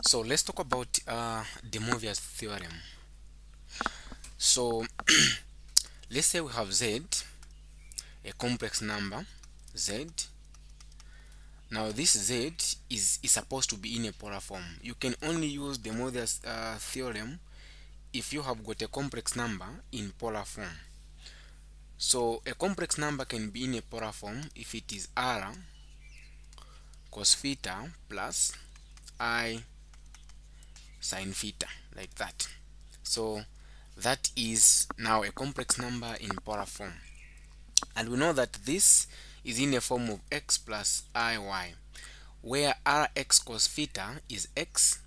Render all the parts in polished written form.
So let's talk about De Moivre's theorem. So let's say we have z, a complex number z. Now this z is supposed to be in a polar form. You can only use De Moivre's theorem if you have got a complex number in polar form. So a complex number can be in a polar form if it is r cos theta plus I sin theta, like that. So that is now a complex number in polar form, and we know that this is in a form of x plus iy, where rx cos theta is x,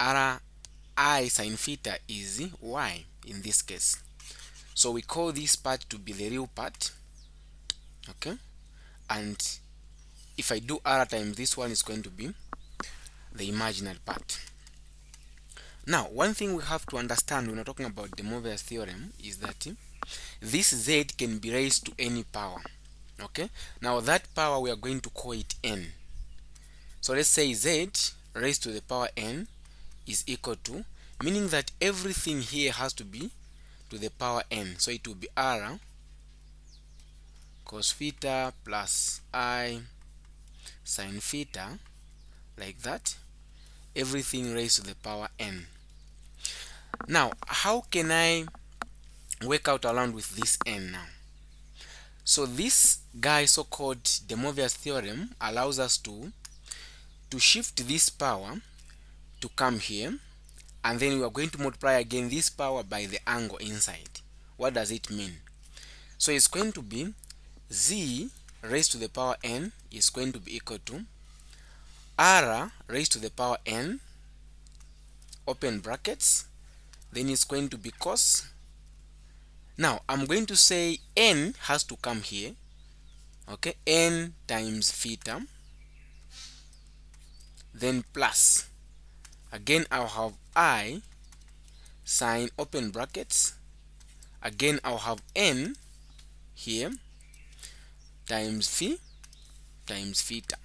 I sin theta is y in this case. So we call this part to be the real part, okay? And if I do r times this one, is going to be the imaginary part. Now, one thing we have to understand when we're talking about De Moivre's theorem is that this z can be raised to any power, okay? Now that power we are going to call it n. So let's say z raised to the power n is equal to, meaning that everything here has to be to the power n. So it will be r cos theta plus I sin theta, like that, everything raised to the power n. Now how can I work out around with this n now? So this guy, so-called De Moivre's theorem, allows us to shift this power to come here, and then we are going to multiply again this power by the angle inside. What does it mean? So it's going to be z raised to the power n is going to be equal to r raised to the power n, open brackets, then it's going to be cos. Now I'm going to say n has to come here, okay, n times theta, then plus, again I'll have I sin, open brackets, again I'll have n here times theta,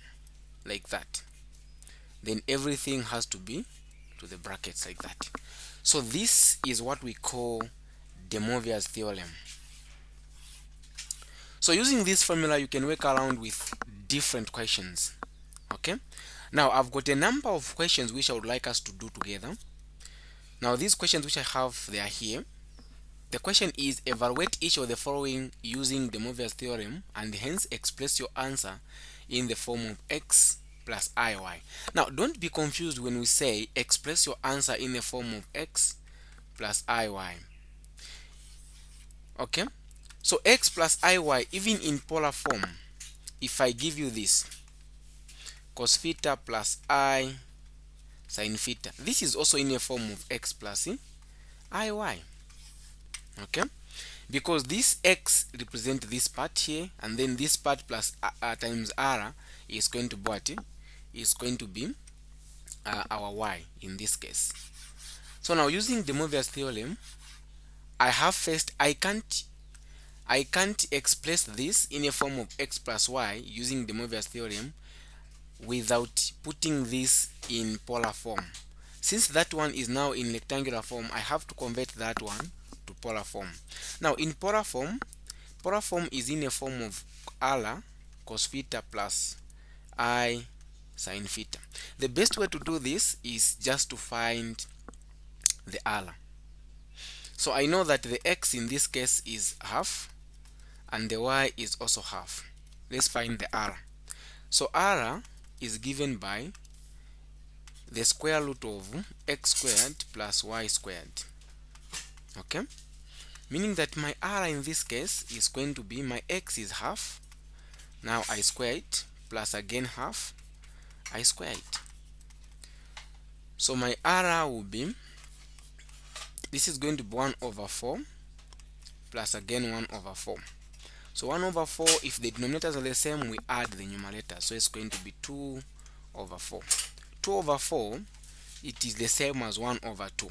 like that. Then everything has to be to the brackets, like that. So this is what we call De Moivre's theorem. So using this formula, you can work around with different questions, okay? Now I've got a number of questions which I would like us to do together. Now these questions which I have, they are here. The question is, evaluate each of the following using De Moivre's theorem and hence express your answer in the form of x plus iy. Now don't be confused when we say express your answer in the form of x plus iy, okay? So x plus iy, even in polar form, if I give you this cos theta plus I sin theta, this is also in a form of x plus iy, okay? Because this x represents this part here, and then this part plus times r is going to be what? Is going to be our y in this case. So now using De Moivre's theorem, I have first, I can't express this in a form of x plus y using De Moivre's theorem without putting this in polar form. Since that one is now in rectangular form, I have to convert that one to polar form. Now in polar form is in a form of r cos theta plus I sin theta. The best way to do this is just to find the r. So I know that the x in this case is half and the y is also half. Let's find the r. So r is given by the square root of x squared plus y squared, okay? Meaning that my r in this case is going to be, my x is half, now I square it, plus again half, I square it. So my r will be, this is going to be 1 over 4 plus again 1 over 4. So 1 over 4, if the denominators are the same, we add the numerator, so it's going to be 2 over 4. 2 over 4, it is the same as 1 over 2,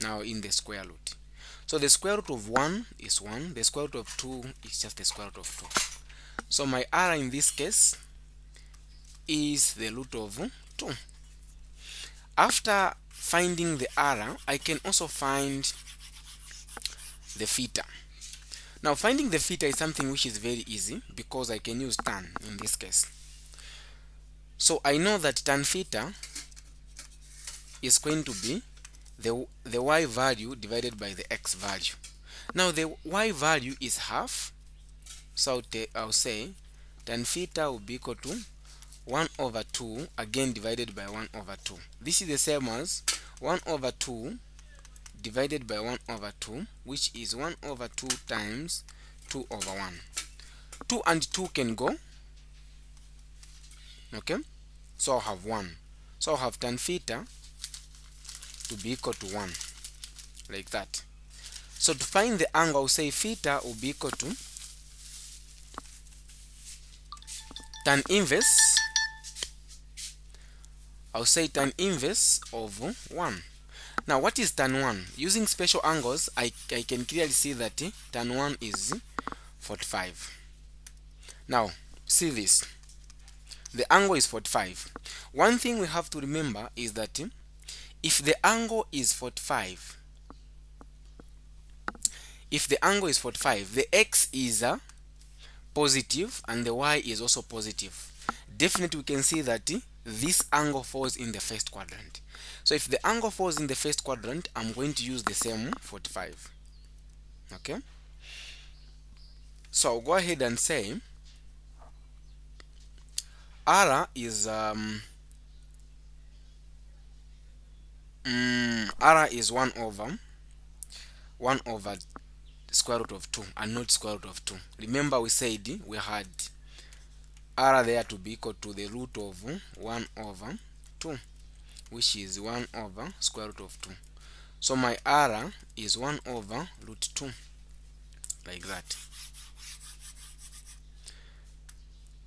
now in the square root. So the square root of 1 is 1, the square root of 2 is just the square root of 2. So my r in this case is the root of 2. After finding the r, I can also find the theta. Now finding the theta is something which is very easy because I can use tan in this case. So I know that tan theta is going to be the y value divided by the x value. Now the y value is half, so I'll say tan theta will be equal to 1 over 2 again divided by 1 over 2. This is the same as 1 over 2 divided by 1 over 2, which is 1 over 2 times 2 over 1. 2 and 2 can go, okay? So I'll have 1. So I'll have tan theta to be equal to 1, like that. So to find the angle, I'll say theta will be equal to tan inverse. I'll say tan inverse of 1. Now what is tan 1? Using special angles, I can clearly see that tan 1 is 45. Now see this. The angle is 45. One thing we have to remember is that if the angle is 45, the x is positive and the y is also positive, definitely we can see that this angle falls in the first quadrant. So if the angle falls in the first quadrant, I'm going to use the same 45. Okay? So I'll go ahead and say r is 1 over square root of 2 and not square root of 2. Remember we said we had r there to be equal to the root of 1 over 2, which is 1 over square root of 2. So my r is 1 over root 2, like that.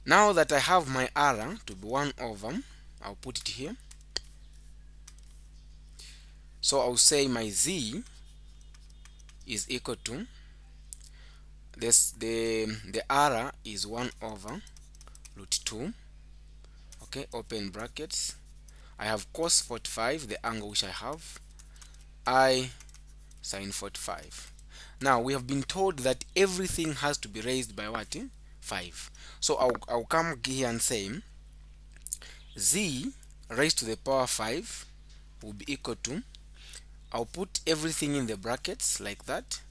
Now that I have my r to be 1 over, I'll put it here. So I'll say my z is equal to this, the r is 1 over root 2, okay, open brackets. I have cos 45, the angle which I have, I sin 45. Now we have been told that everything has to be raised by what? 5. So I'll come here and say z raised to the power 5 will be equal to, I'll put everything in the brackets like that,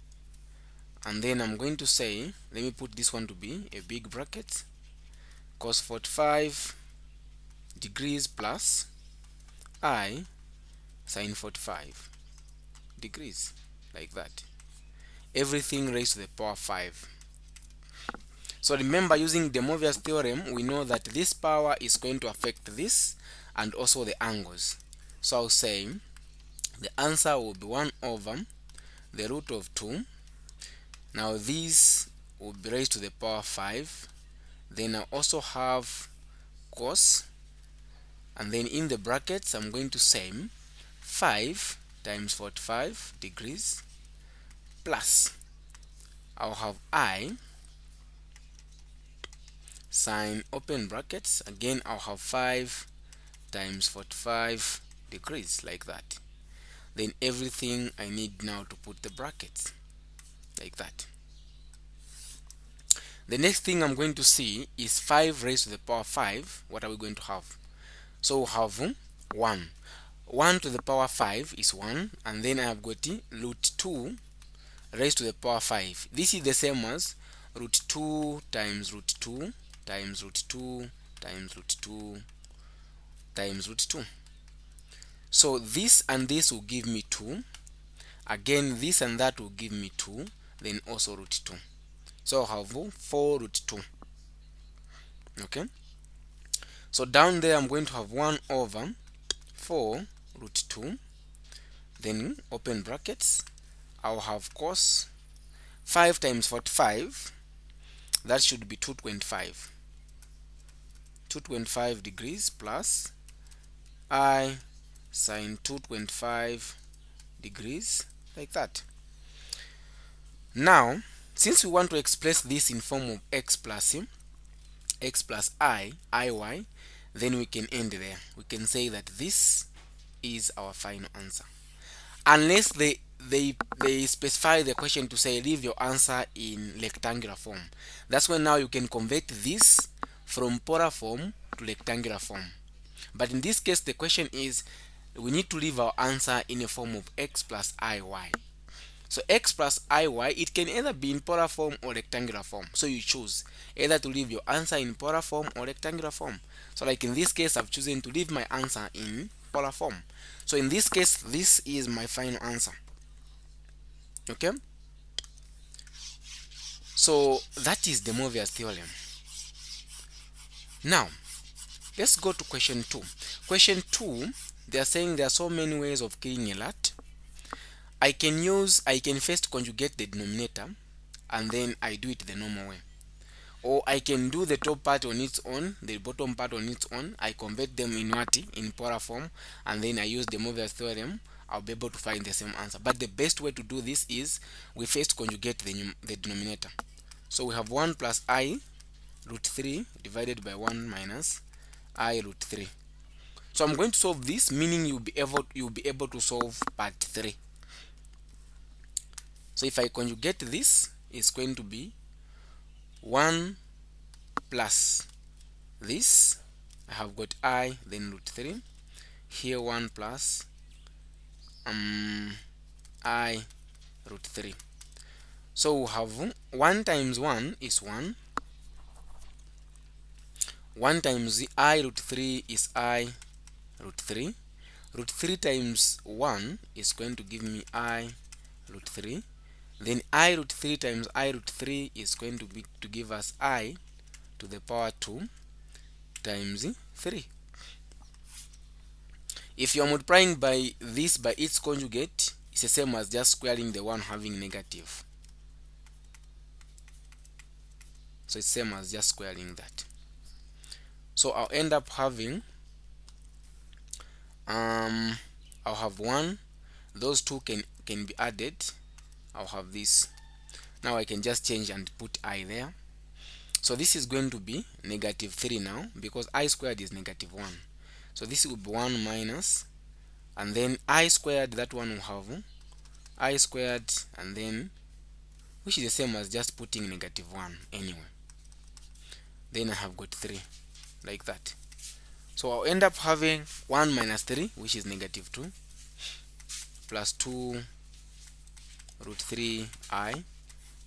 and then I'm going to say, let me put this one to be a big bracket, cos 45 degrees plus I sin 45 degrees, like that. Everything raised to the power 5. So remember, using the Moivre's theorem, we know that this power is going to affect this and also the angles. So I'll say the answer will be 1 over the root of 2. Now this will be raised to the power 5. Then I also have cos, and then in the brackets I'm going to say 5 times 45 degrees plus I'll have I sin, open brackets, again I'll have 5 times 45 degrees, like that. Then everything I need now to put the brackets like that. The next thing I'm going to see is 5 raised to the power 5. What are we going to have? So we'll have 1. 1 to the power 5 is 1, and then I have got root 2 raised to the power 5. This is the same as root 2 times root 2 times root 2 times root 2 times root 2. So this and this will give me 2. Again, this and that will give me 2. Then also root 2. So I'll have 4 root 2. Okay? So down there I'm going to have 1 over 4 root 2. Then open brackets. I'll have cos 5 times 45. That should be 225. 225 degrees plus I sin 225 degrees, like that. Now, since we want to express this in form of x plus I, iy, then we can end there. We can say that this is our final answer. Unless they specify the question to say leave your answer in rectangular form. That's when now you can convert this from polar form to rectangular form. But in this case, the question is we need to leave our answer in a form of x plus iy. So x plus iy, it can either be in polar form or rectangular form. So you choose either to leave your answer in polar form or rectangular form. So like in this case, I've chosen to leave my answer in polar form. So in this case, this is my final answer. Okay? So that is the Moivre's theorem. Now, let's go to question 2. Question 2, they are saying there are so many ways of killing a rat. I can first conjugate the denominator and then I do it the normal way. Or I can do the top part on its own, the bottom part on its own. I convert them in what? In polar form, and then I use the Moivre's theorem. I'll be able to find the same answer. But the best way to do this is we first conjugate the denominator. So we have 1 plus I root 3 divided by 1 minus I root 3. So I'm going to solve this, meaning you'll be able to solve part 3. So if I conjugate this, it's going to be 1 plus this. I have got I, then root 3. Here 1 plus I root 3. So we have 1 times 1 is 1. 1 times I root 3 is I root 3. Root 3 times 1 is going to give me I root 3. Then I root 3 times I root 3 is going to give us I to the power 2 times 3. If you are multiplying by this by its conjugate, it's the same as just squaring the one having negative. So it's same as just squaring that. So I'll end up having I'll have 1. Those two can be added. I'll have this. Now I can just change and put I there. So this is going to be negative 3 now, because I squared is negative 1. So this will be 1 minus, and then I squared, that one will have I squared, and then, which is the same as just putting negative 1 anyway. Then I have got 3, like that. So I'll end up having 1 minus 3, which is negative 2, plus 2 root 3i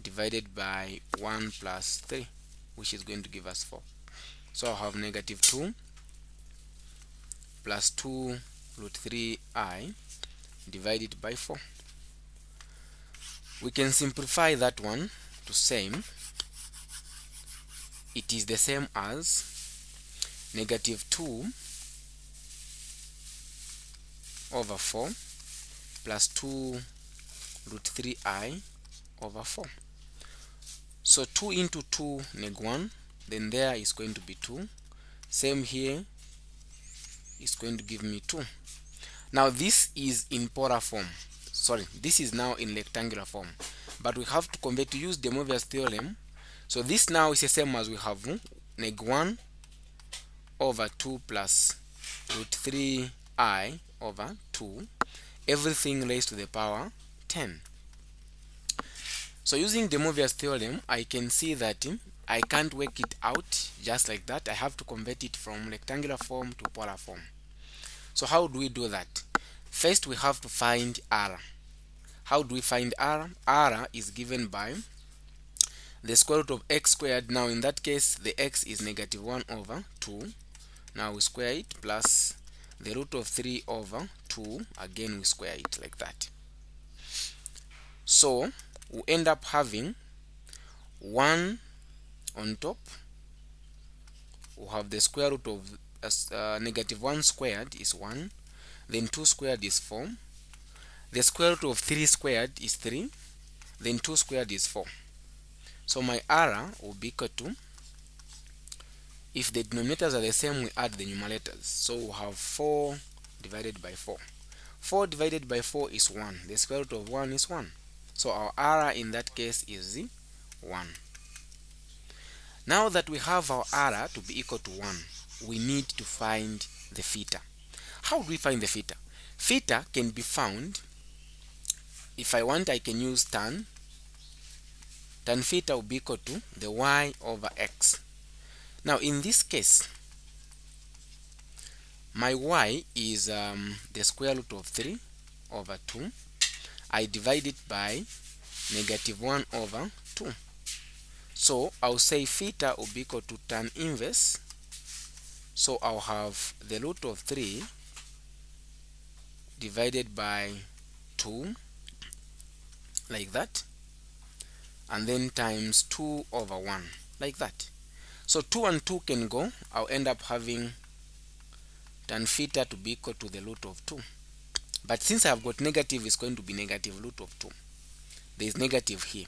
divided by 1 plus 3, which is going to give us 4. So I'll have negative 2 plus 2 root 3i divided by 4. We can simplify that one to same. It is the same as negative 2 over 4 plus 2 root 3i over 4. So 2 into 2 neg 1, then there is going to be 2. Same here is going to give me 2. Now this is in polar form. Sorry, this is now in rectangular form. But we have to convert to use the Moivre's theorem. So this now is the same as we have neg 1 over 2 plus root 3i over 2. Everything raised to the power 10. So using the Moivre's theorem, I can see that I can't work it out just like that. I have to convert it from rectangular form to polar form. So how do we do that? First, we have to find r. How do we find r? R is given by the square root of x squared. Now in that case, the x is negative 1 over 2. Now we square it, plus the root of 3 over 2. Again we square it like that. So we end up having 1 on top. We have the square root of negative 1 squared is 1. Then 2 squared is 4. The square root of 3 squared is 3. Then 2 squared is 4. So my r will be equal to, if the denominators are the same, we add the numerators. So we have 4 divided by 4. 4 divided by 4 is 1. The square root of 1 is 1. So our r in that case is 1. Now that we have our r to be equal to 1, we need to find the theta. How do we find the theta? Theta can be found, if I want I can use tan theta will be equal to the y over x. Now in this case, my y is the square root of 3 over 2. I divide it by negative 1 over 2. So I'll say theta will be equal to tan inverse. So I'll have the root of 3 divided by 2, like that, and then times 2 over 1, like that. So 2 and 2 can go. I'll end up having tan theta to be equal to the root of 2. But since I've got negative, it's going to be negative root of 2. There is negative here.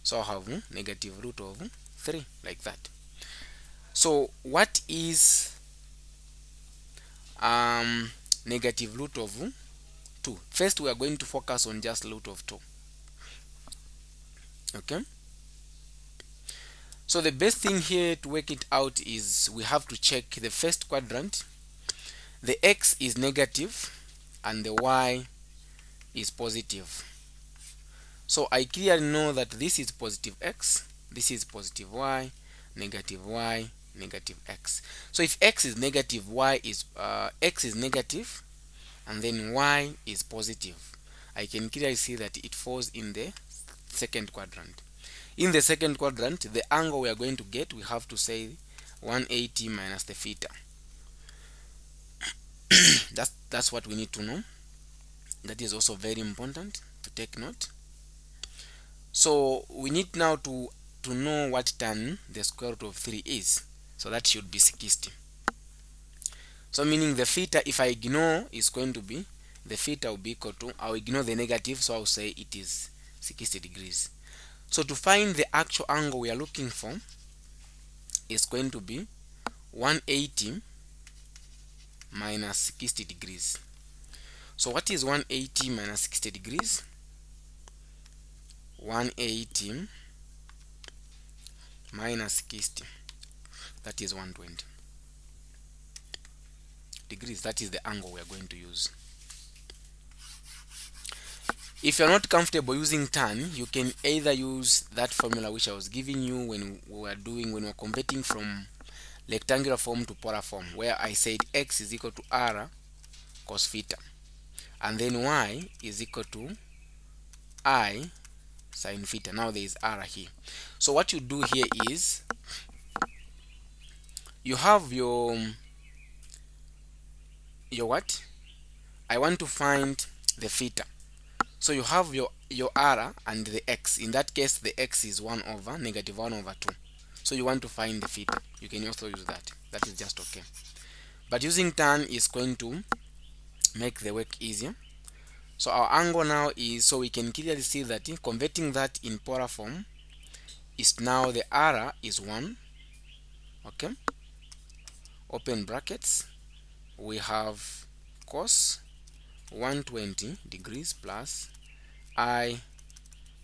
So I'll have negative root of 3, like that. So what is negative root of 2? First, we are going to focus on just root of 2. Okay? So the best thing here to work it out is we have to check the first quadrant. The x is negative and the y is positive. So I clearly know that this is positive x, this is positive y, negative x. So if x is negative, x is negative, and then y is positive, I can clearly see that it falls in the second quadrant. In the second quadrant, the angle we are going to get, we have to say 180 minus the theta. That's what we need to know. That is also very important to take note. So we need now to know what tan the square root of 3 is. So that should be 60. So meaning the theta, if I ignore, is going to be, the theta will be equal to, I'll ignore the negative, so I'll say it is 60 degrees. So to find the actual angle we are looking for, is going to be 180 minus 60 degrees. So what is 180 minus 60 degrees? 180 minus 60, that is 120 degrees. That is the angle we are going to use. If you're not comfortable using tan, you can either use that formula which I was giving you when we were converting from rectangular form to polar form, where I said x is equal to r cos theta, and then y is equal to I sin theta. Now there is r here. So what you do here is you have your what? I want to find the theta. So you have your r and the x. In that case, the x is 1 over negative 1 over 2. So you want to find the theta. You can also use that. That is just okay. But using tan is going to make the work easier. So our angle now is, so we can clearly see that converting that in polar form is now the r is 1. Okay. Open brackets. We have cos 120 degrees plus I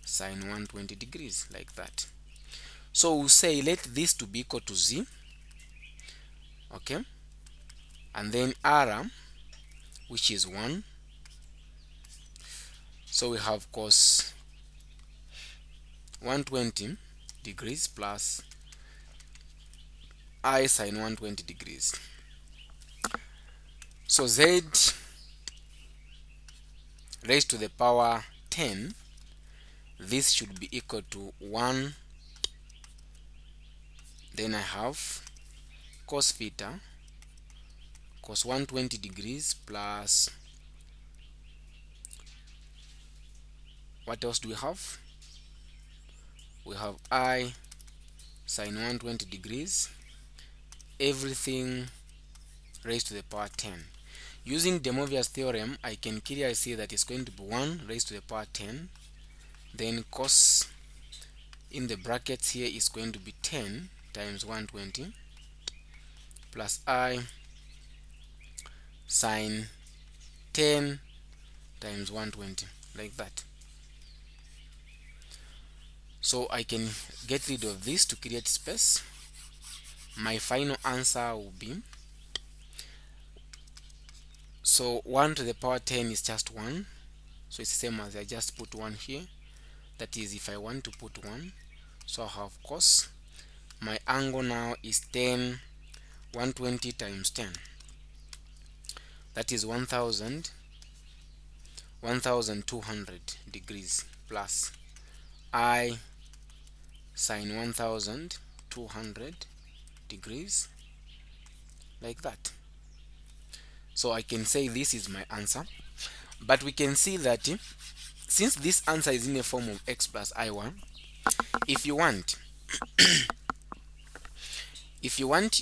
sin 120 degrees, like that. So we'll say let this to be equal to z. Okay. And then r, which is 1. So we have cos 120 degrees plus I sin 120 degrees. So z raised to the power 10, this should be equal to 1. Then I have cos theta, cos 120 degrees plus, what else do we have? We have I sin 120 degrees, everything raised to the power 10. Using de Moivre's theorem, I can clearly see that it's going to be 1 raised to the power 10. Then cos in the brackets here is going to be 10 times 120 plus I sin 10 times 120, like that. So I can get rid of this to create space. My final answer will be, So 1 to the power 10 is just 1, so it's the same as I just put 1 here. That is, if I want to put 1, so I have cos. My angle now is 10, 120 times 10. That is 1200 degrees plus I sine 1200 degrees, like that. So I can say this is my answer. But we can see that since this answer is in the form of x plus I1, if you want,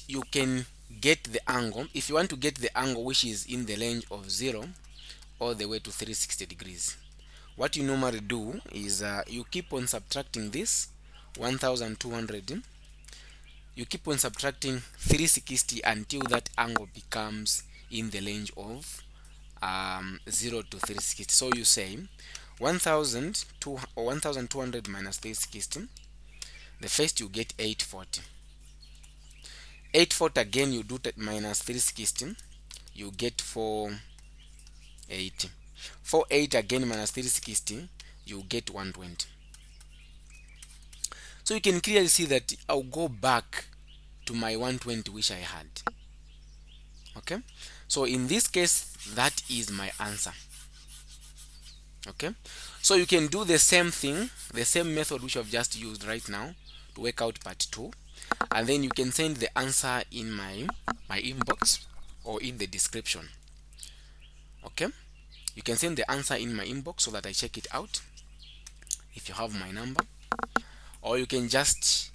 you can get the angle. If you want to get the angle which is in the range of 0 all the way to 360 degrees, what you normally do is you keep on subtracting this 1200, you keep on subtracting 360 until that angle becomes in the range of 0 to 360. So you say 1200 minus 360, the first you get 840. 840 again, you do that minus 360, you get 480. 480 again minus 360, you get 120. So you can clearly see that I'll go back to my 120 which I had. Okay, so in this case, that is my answer. Okay, so you can do the same thing, the same method which I've just used right now to work out part 2, and then you can send the answer in my inbox or in the description. Okay, you can send the answer in my inbox so that I check it out if you have my number, or you can just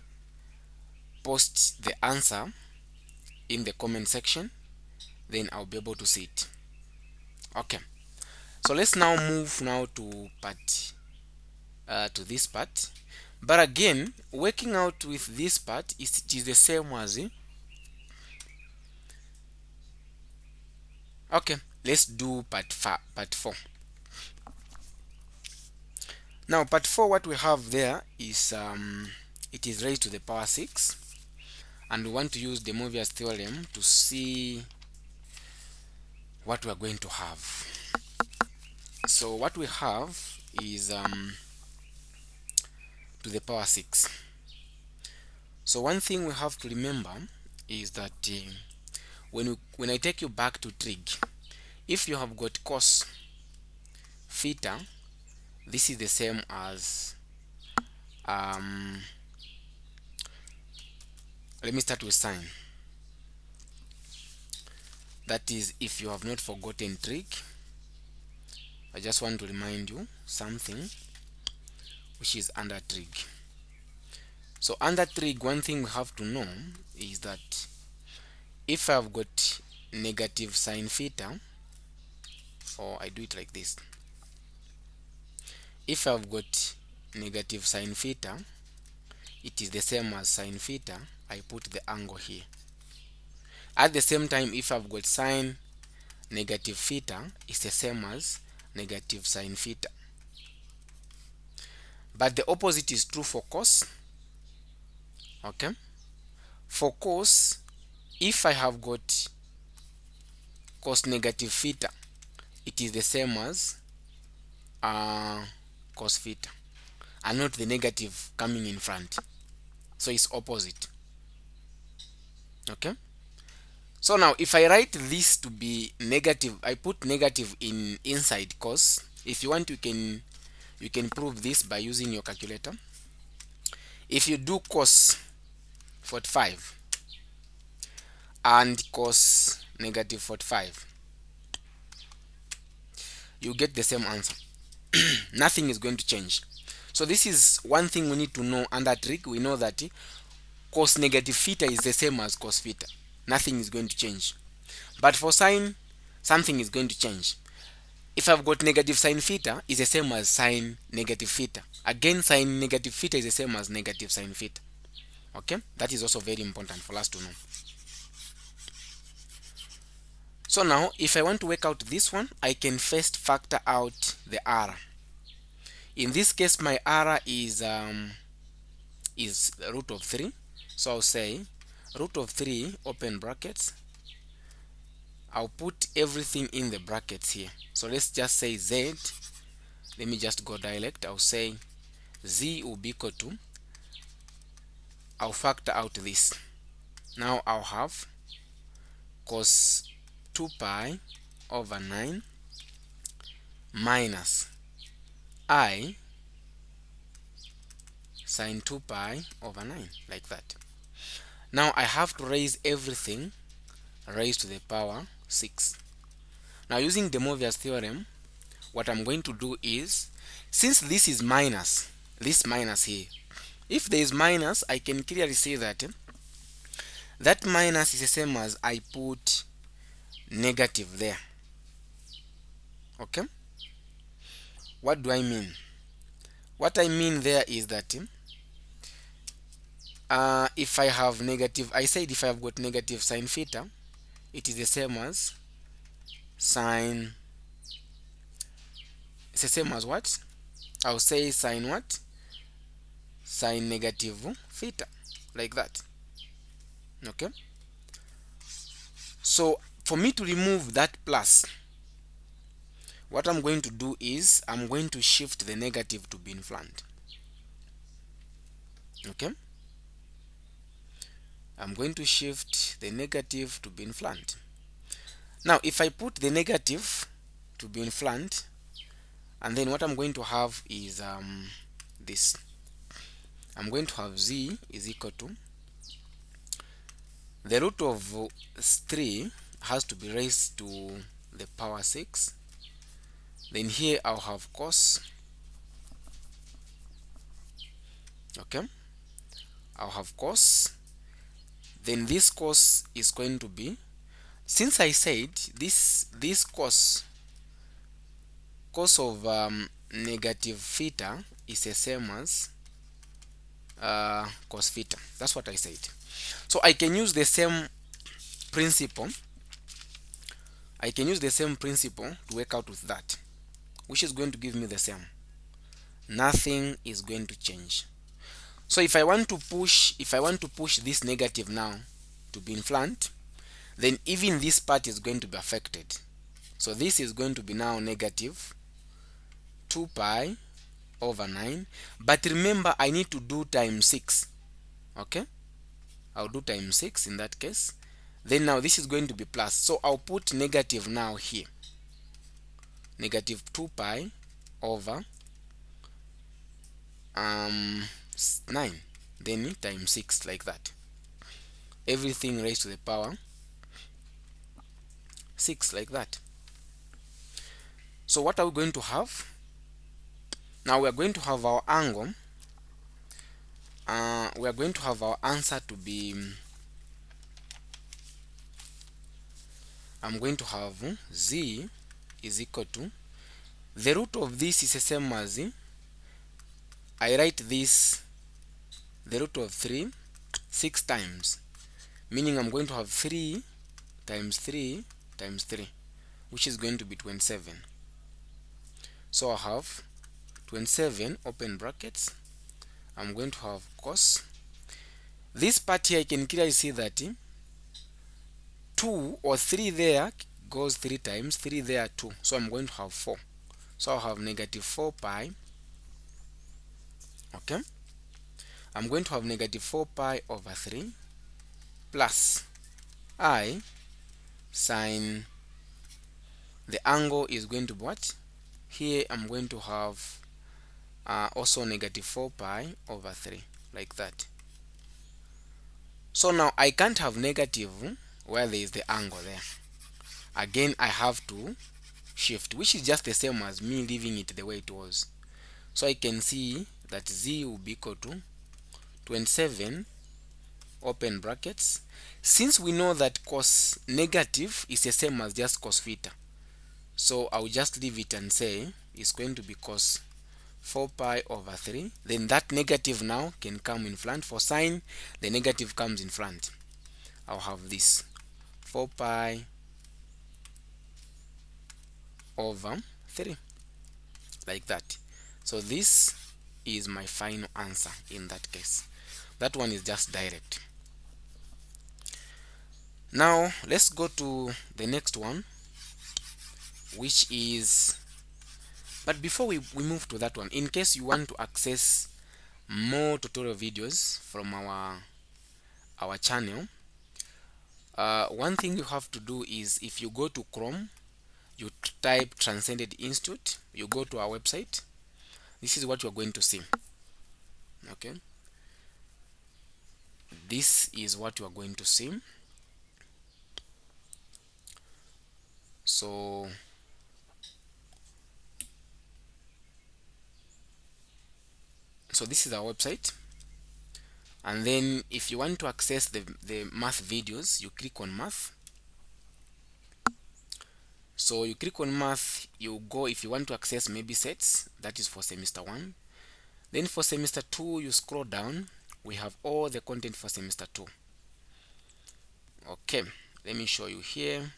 post the answer in the comment section, then I'll be able to see it. Okay, so let's now move now to this part. But again, working out with this part it is the same as okay, let's do part 4. Now part 4, what we have there is it is raised to the power 6, and we want to use the Moivre's theorem to see what we are going to have. So what we have is to the power 6. So one thing we have to remember is that when I take you back to trig, if you have got cos theta, this is the same as let me start with sine. That is, if you have not forgotten trig, I just want to remind you something which is under trig. So under trig, one thing we have to know is that if I've got negative sine theta, or I do it like this, if I've got negative sine theta, it is the same as sine theta, I put the angle here. At the same time, if I've got sine negative theta, it's the same as negative sine theta. But the opposite is true for cos. Okay, for cos, if I have got cos negative theta, it is the same as cos theta, and not the negative coming in front, so it's opposite. Okay, so now if I write this to be negative, I put negative inside cos. If you want, you can prove this by using your calculator. If you do cos 45 and cos negative 45, you get the same answer. Nothing is going to change. So this is one thing we need to know under trig. We know that cos negative theta is the same as cos theta. Nothing is going to change. But for sine, something is going to change. If I've got negative sine theta, is the same as sine negative theta. Again, sine negative theta is the same as negative sine theta. Okay, that is also very important for us to know. So now, if I want to work out this one, I can first factor out the r. In this case, my r is root of 3. So I'll say root of 3, open brackets, I'll put everything in the brackets here. So let's just say z. Let me just go direct. I'll say z will be equal to, I'll factor out this. Now I'll have cos 2 pi over 9 minus I sine 2 pi over 9, like that. Now I have to raise everything raised to the power 6. Now using the Moivre's theorem, what I'm going to do is, since this is minus, this minus here, if there is minus, I can clearly say that that minus is the same as I put negative there. Okay? What do I mean? What I mean there is that if I have negative, I said if I have got negative sine theta, it is the same as sine, it's the same as what? I'll say sine what? Sine negative theta, like that. Okay? So for me to remove that plus, what I'm going to do is I'm going to shift the negative to be in front. Okay? I'm going to shift the negative to be in front. Now if I put the negative to be in front, and then what I'm going to have is this. I'm going to have z is equal to, the root of 3 has to be raised to the power 6. Then here I'll have cos. Okay? I'll have cos. Then this cos is going to be, since I said this cos of negative theta is the same as cos theta. That's what I said. So I can use the same principle. I can use the same principle to work out with that, which is going to give me the same. Nothing is going to change. So if I want to push this negative now to be in front, then even this part is going to be affected. So this is going to be now negative 2 pi over 9. But remember, I need to do times 6. Okay? I'll do times 6 in that case. Then now this is going to be plus. So I'll put negative now here. Negative 2 pi over 9. Then times 6, like that. Everything raised to the power 6, like that. So what are we going to have? Now we are going to have our angle. We are going to have our answer to be, I'm going to have z is equal to, the root of this is the same as, I write this, the root of 3 6 times, meaning I'm going to have 3 times 3 times 3, which is going to be 27. So I have 27 open brackets. I'm going to have cos. This part here I can clearly see that 2 or 3 there goes 3 times, 3 there 2. So I'm going to have 4. So I'll have negative 4 pi. Okay? I'm going to have negative 4 pi over 3 plus I sine, the angle is going to be what? Here I'm going to have also negative 4 pi over 3, like that. So now I can't have negative where there is the angle there. Again, I have to shift, which is just the same as me leaving it the way it was. So I can see that z will be equal to 27 open brackets. Since we know that cos negative is the same as just cos theta, so I'll just leave it and say it's going to be cos 4 pi over 3. Then that negative now can come in front. For sine, the negative comes in front. I'll have this 4 pi over 3, like that. So this is my final answer in that case. That one is just direct. Now let's go to the next one, which is, but before we move to that one, in case you want to access more tutorial videos from our channel, one thing you have to do is, if you go to Chrome, you type Transcended Institute, you go to our website, this is what you're going to see. Okay, this is what you are going to see. So this is our website, and then if you want to access the math videos, you click on math. So you click on math, you go, if you want to access maybe sets, that is for semester 1. Then for semester 2, you scroll down, we have all the content for semester 2. Okay, let me show you here.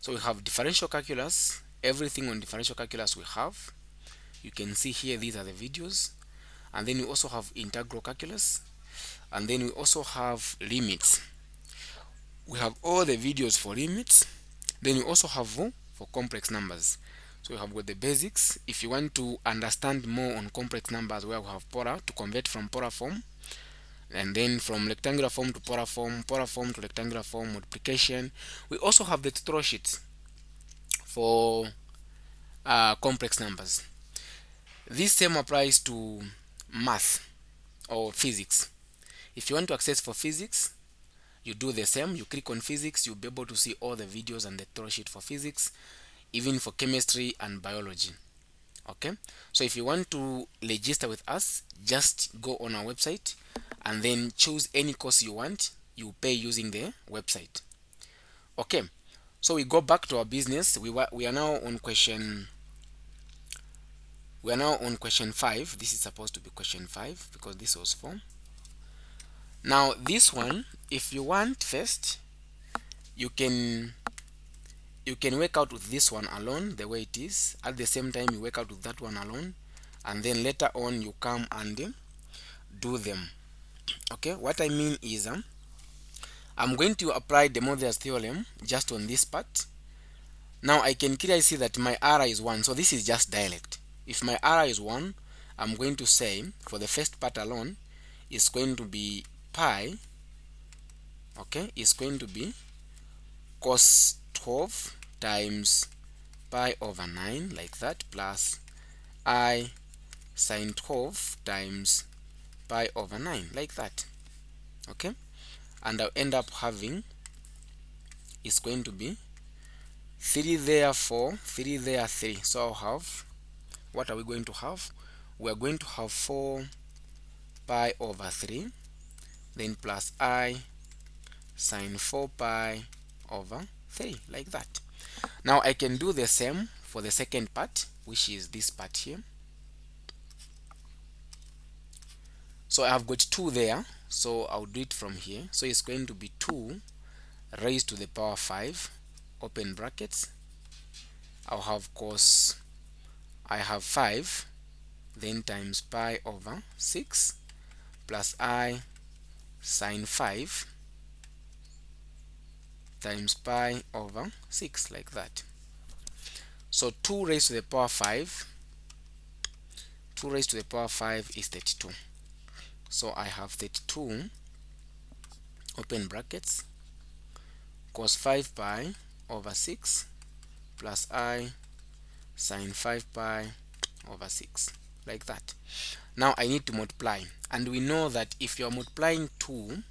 So we have differential calculus, everything on differential calculus we have. You can see here, these are the videos. And then we also have integral calculus, and then we also have limits. We have all the videos for limits. Then we also have for complex numbers. So we have got the basics. If you want to understand more on complex numbers, where we have polar, to convert from polar form, and then from rectangular form to polar form to rectangular form, multiplication. We also have the tutorial sheets for complex numbers. This same applies to math or physics. If you want to access for physics, you do the same. You click on physics, you'll be able to see all the videos and the tutorial sheet for physics, even for chemistry and biology. Okay, so if you want to register with us, just go on our website and then choose any course you want. You pay using the website. Okay, so we go back to our business. We are now on question 5. This is supposed to be question 5 because this was 4. Now this one, if you want, first you can work out with this one alone the way it is. At the same time, you work out with that one alone, and then later on you come and do them. Okay, what I mean is, I'm going to apply the Moivre's theorem just on this part. Now I can clearly see that my r is 1, so this is just direct. If my r is 1, I'm going to say for the first part alone, it's going to be pi. Okay, it's going to be cos 12 times pi over 9, like that, plus I sine 12 times pi over 9, like that. Okay, and I'll end up having, it's going to be 3 there, 4, 3 there, 3. So I'll have, what are we going to have? We're going to have 4 pi over 3, then plus I sine 4 pi over 3, like that. Now I can do the same for the second part, which is this part here. So I have got 2 there, so I'll do it from here. So it's going to be 2 raised to the power 5, open brackets. I'll have cos, I have 5, then times pi over 6, plus I sine 5 times pi over 6, like that. So 2 raised to the power 5, 2 raised to the power 5 is 32. So I have 32, open brackets, cos 5 pi over 6, plus I sine 5 pi over 6, like that. Now I need to multiply, and we know that if you're multiplying two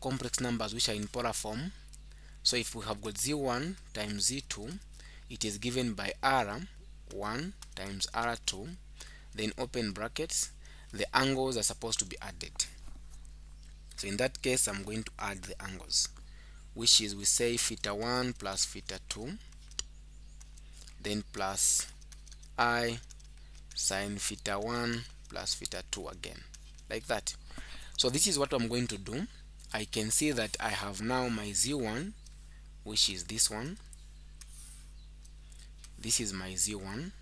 complex numbers which are in polar form, so if we have got z1 times z2, it is given by r1 times r2, then open brackets, the angles are supposed to be added. So in that case, I'm going to add the angles, which is, we say theta 1 plus theta 2, then plus I sine theta 1 plus theta 2 again, like that. So this is what I'm going to do. I can see that I have now my z1, which is this one. This is my z1.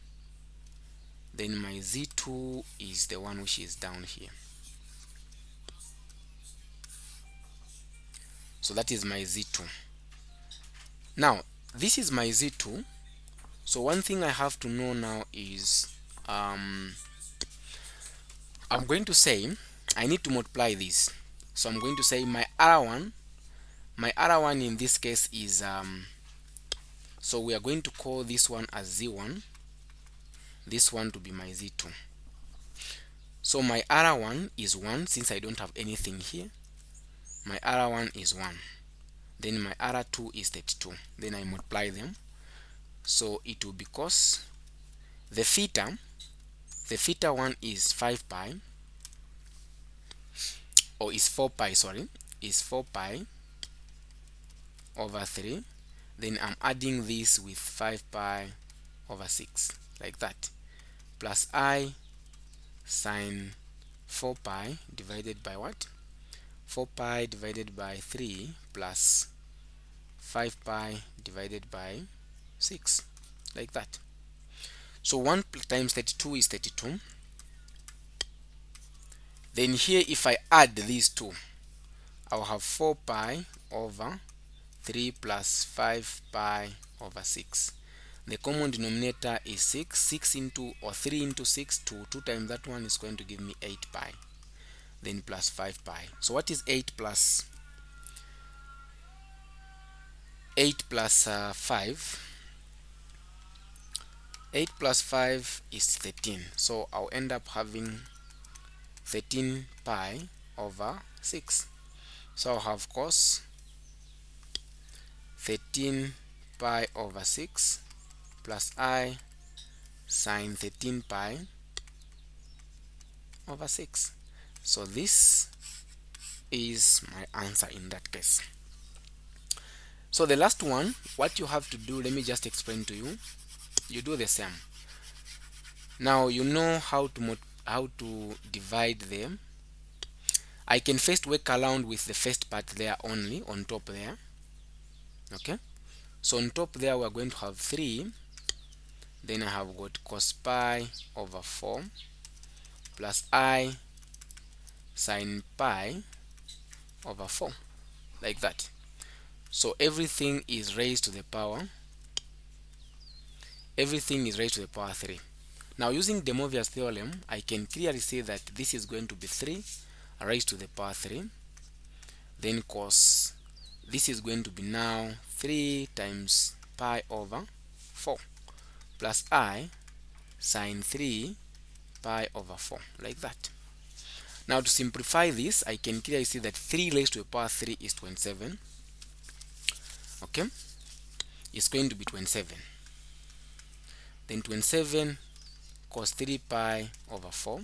Then my z2 is the one which is down here. So that is my z2. Now this is my z2. So one thing I have to know now is I'm going to say I need to multiply this. So I'm going to say my r1 in this case is so we are going to call this one as z1, this one to be my z2. So my r1 is 1 since I don't have anything here. My r1 is 1. Then my r2 is 32. Then I multiply them. So it will be cos the theta 1 is 5 pi, or is 4 pi, sorry, is 4 pi over 3. Then I'm adding this with 5 pi over 6, like that, plus I sine 4 pi divided by what? 4 pi divided by 3 plus 5 pi divided by 6, like that. So 1 times 32 is 32. Then here if I add these two, I'll have 4 pi over 3 plus 5 pi over 6. The common denominator is 6. 6 into, or 3 into 6, 2 times that one is going to give me 8 pi. Then plus 5 pi. So what is 8 plus 5? 8 plus 5 is 13. So I'll end up having 13 pi over 6. So I'll have cos 13 pi over 6 plus I sine 13 pi over 6. So this is my answer in that case. So the last one, what you have to do, let me just explain to you. You do the same. Now you know how to divide them. I can first work around with the first part there only, on top there. Okay, so on top there we're going to have 3. Then I have got cos pi over 4 plus I sine pi over 4, like that. So everything is raised to the power 3. Now using de Moivre's theorem, I can clearly say that this is going to be 3 raised to the power 3. Then cos, this is going to be now 3 times pi over 4 plus I sine 3 pi over 4, like that. Now to simplify this, I can clearly see that 3 raised to the power 3 is 27. Okay, it's going to be 27. Then 27 cos 3 pi over 4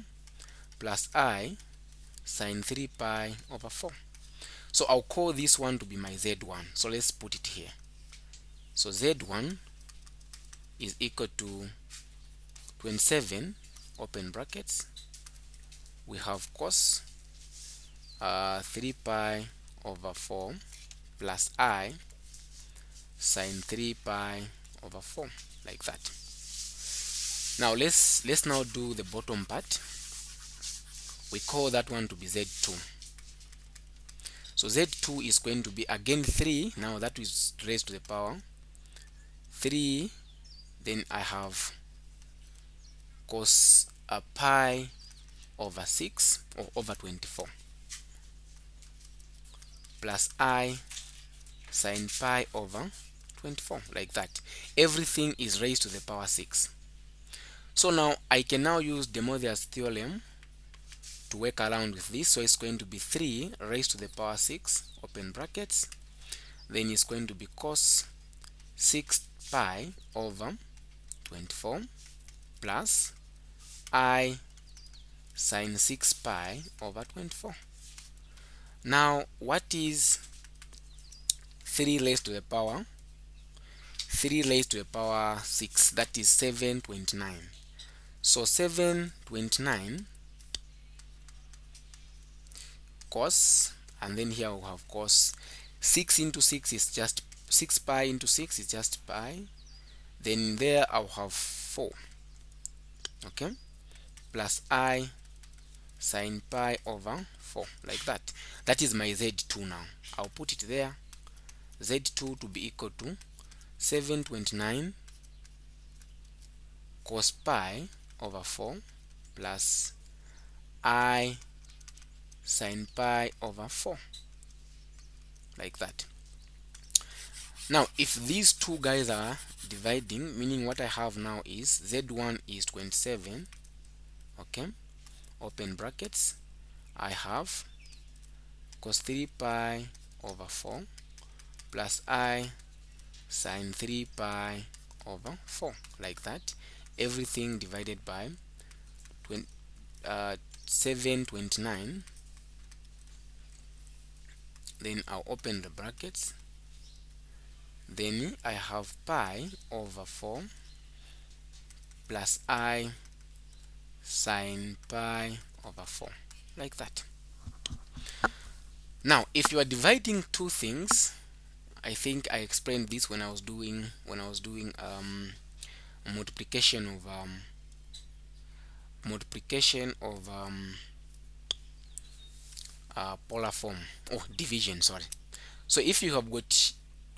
plus I sine 3 pi over 4. So I'll call this one to be my z1. So let's put it here. So z1 is equal to 27, open brackets, we have cos 3 pi over 4 plus I sine 3 pi over 4, like that. Now let's now do the bottom part. We call that one to be z2. So z2 is going to be again 3. Now that is raised to the power 3. Then I have cos pi over 6, or over 24, plus I sine pi over 24, like that. Everything is raised to the power 6. So now I can now use de Moivre's theorem to work around with this. So it's going to be 3 raised to the power 6, open brackets, then it's going to be cos 6 pi over 24 plus I sine 6 pi over 24. Now what is 3 raised to the power 6? That is 729. So 729 cos, and then here we'll have cos 6 into 6 is just 6 pi into 6 is just pi. Then there I'll have 4, okay, plus I sine pi over 4, like that. That is my z2 now. I'll put it there. Z2 to be equal to 729 cos pi over 4 plus I sin pi over 4, like that. Now if these two guys are dividing, meaning what I have now is z1 is 27, okay, open brackets, I have cos 3 pi over 4 plus I sin 3 pi over 4, like that. Everything divided by 729. Then I'll open the brackets. Then I have pi over 4 plus I sin pi over 4, like that. Now if you are dividing two things, I think I explained this when I was doing multiplication of polar form, or division, sorry. So if you have got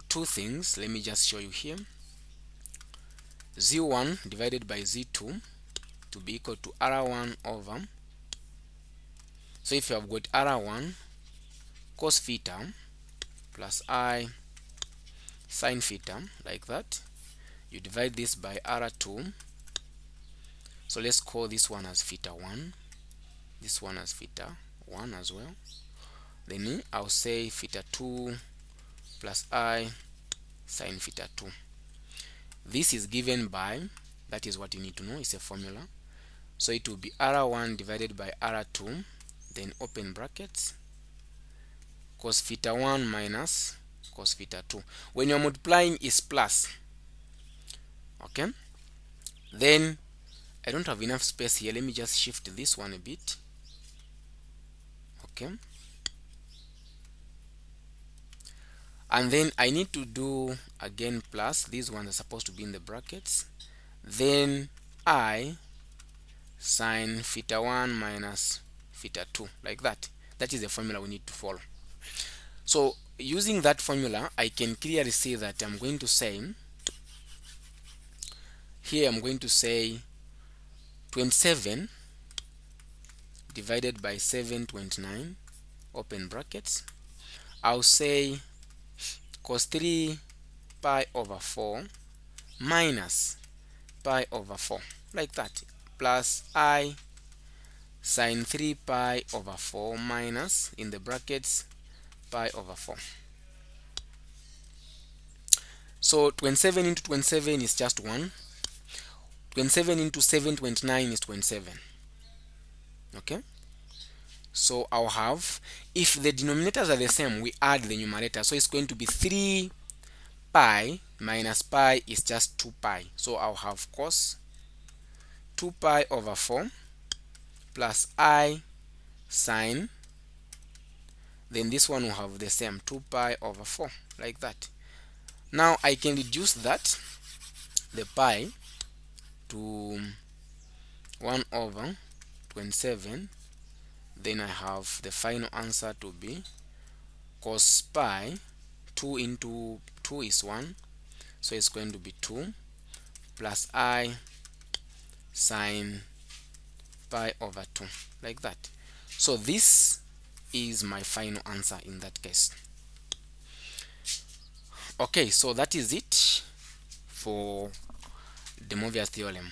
two things, let me just show you here. Z1 divided by Z2 to be equal to R1 over, so if you have got R1 cos theta plus I sin theta, like that, you divide this by R2. So let's call this one as theta 1, this one as theta 1 as well. Then I'll say theta 2 plus I sin theta 2. This is given by, that is what you need to know, it's a formula. So it will be R1 divided by R2, then open brackets, cos theta 1 minus cos theta 2. When you're multiplying is plus, okay. Then I don't have enough space here, let me just shift this one a bit, okay. And then I need to do again plus, these ones are supposed to be in the brackets, then I sin theta 1 minus theta 2, like that. That is the formula we need to follow. So using that formula, I can clearly see that I'm going to say, here I'm going to say 27 divided by 729, open brackets, I'll say cos 3 pi over 4 minus pi over 4, like that, plus I sin 3 pi over 4 minus, in the brackets, pi over 4. So 27 into 27 is just 1. 27 into 729 is 27. Okay? So I'll have, if the denominators are the same, we add the numerator. So it's going to be 3 pi minus pi is just 2 pi. So I'll have cos 2 pi over 4 plus I sin, then this one will have the same 2 pi over 4, like that. Now I can reduce that, the pi, to 1 over 27. Then I have the final answer to be cos pi, 2 into 2 is 1, so it's going to be 2 plus I sin pi over 2, like that. So this is my final answer in that case. Okay, so that is it for the Moivre's theorem.